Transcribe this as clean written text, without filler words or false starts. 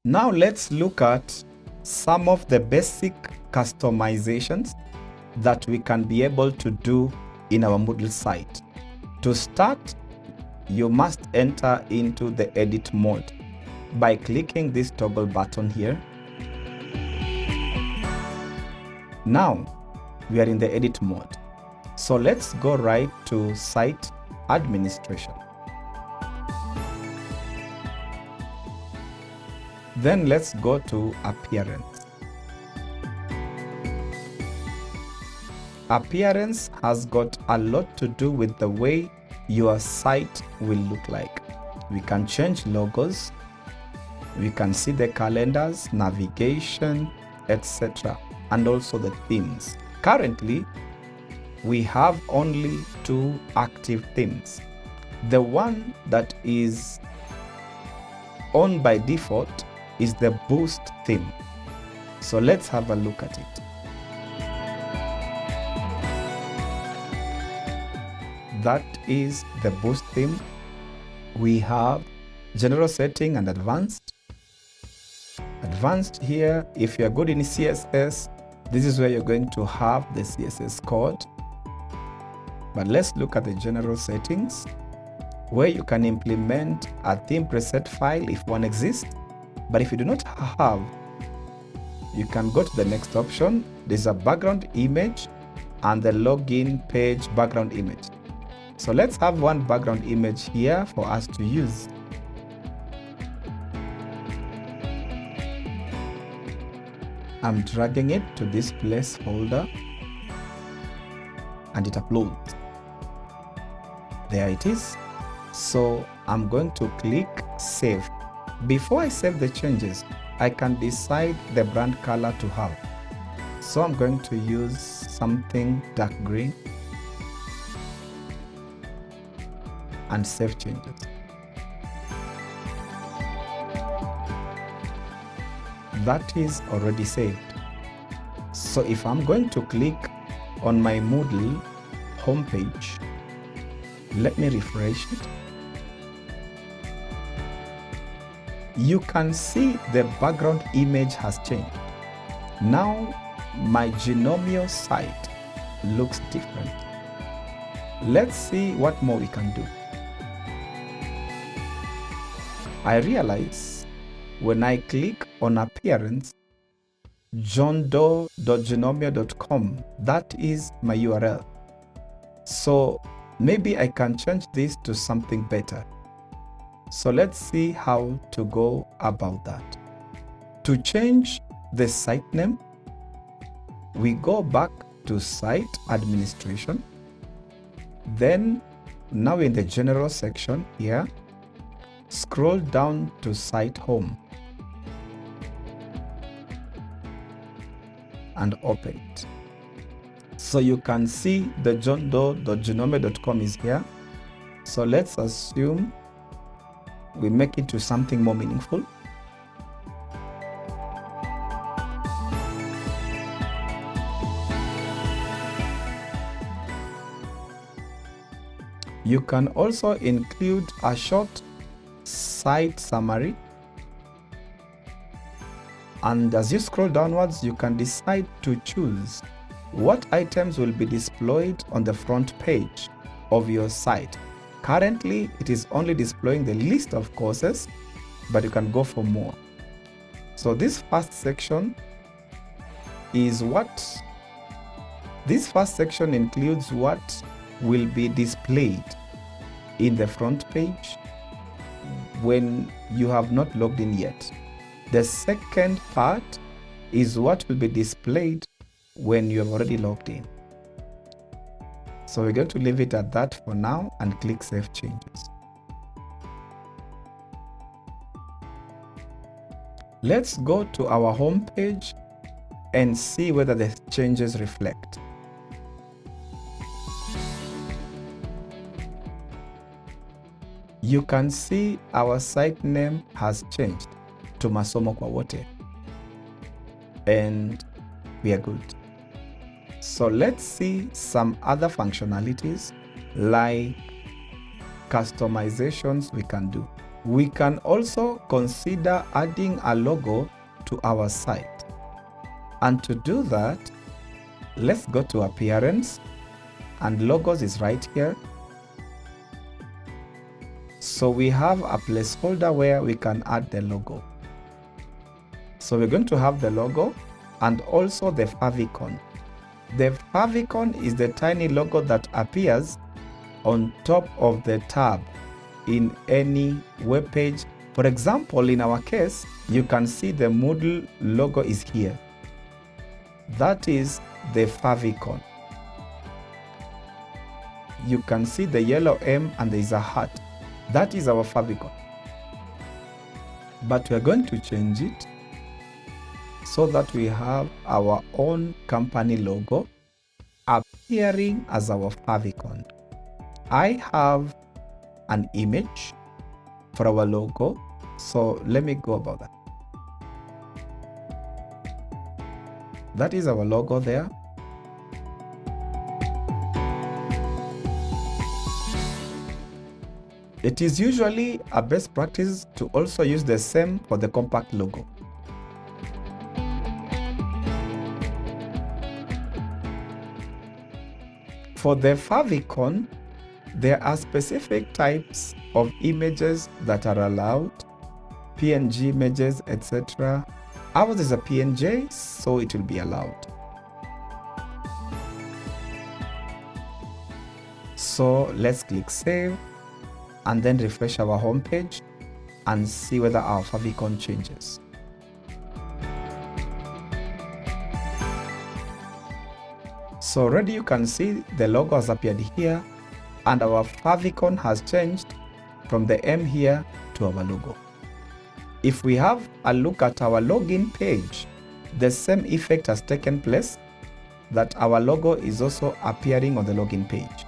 Now let's look at some of the basic customizations that we can be able to do in our Moodle site. To start, you must enter into the edit mode by clicking this toggle button here. Now we are in the edit mode. So let's go right to site administration. Then let's go to appearance. Appearance has got a lot to do with the way your site will look like. We can change logos, we can see the calendars, navigation, etc., and also the themes. Currently, we have only 2 active themes. The one that is on by default is the Boost theme. So let's have a look at it. That is the Boost theme. We have general setting and advanced. Advanced here, if you're good in CSS, this is where you're going to have the CSS code. But let's look at the general settings, where you can implement a theme preset file if one exists. But if you do not have, you can go to the next option. There's a background image and the login page background image. So let's have one background image here for us to use. I'm dragging it to this placeholder and it uploads. There it is. So I'm going to click save. Before I save the changes, I can decide the brand color to have. So I'm going to use something dark green and save changes. That is already saved. So if I'm going to click on my Moodle homepage, let me refresh it. You can see the background image has changed. Now my Genomio site looks different. Let's see what more we can do. I realize when I click on appearance, johndoe.genomio.com, that is my URL. So maybe I can change this to something better. So let's see how to go about that. To change the site name, we go back to site administration. Then now in the general section here, scroll down to site home and open it. So you can see the johndoe.genomio.com is here. So let's assume we make it to something more meaningful. You can also include a short site summary. And as you scroll downwards, you can decide to choose what items will be displayed on the front page of your site. Currently, it is only displaying the list of courses, but you can go for more. So this first section includes what will be displayed in the front page when you have not logged in yet. The second part is what will be displayed when you have already logged in. So we're going to leave it at that for now and click Save Changes. Let's go to our home page and see whether the changes reflect. You can see our site name has changed to Masomo kwa Wote, and we are good. So let's see some other functionalities like customizations we can do. We can also consider adding a logo to our site. And to do that, let's go to Appearance, and Logos is right here. So we have a placeholder where we can add the logo. So we're going to have the logo and also the favicon. The favicon is the tiny logo that appears on top of the tab in any web page. For example, in our case, you can see the Moodle logo is here. That is the favicon. You can see the yellow M and there is a heart. That is our favicon. But we're going to change it so that we have our own company logo appearing as our favicon. I have an image for our logo, so let me go about that. That is our logo there. It is usually a best practice to also use the same for the compact logo. For the favicon, there are specific types of images that are allowed, PNG images, etc. Ours is a PNG, so it will be allowed. So let's click Save and then refresh our home page and see whether our favicon changes. So already you can see the logo has appeared here and our favicon has changed from the M here to our logo. If we have a look at our login page, the same effect has taken place, that our logo is also appearing on the login page.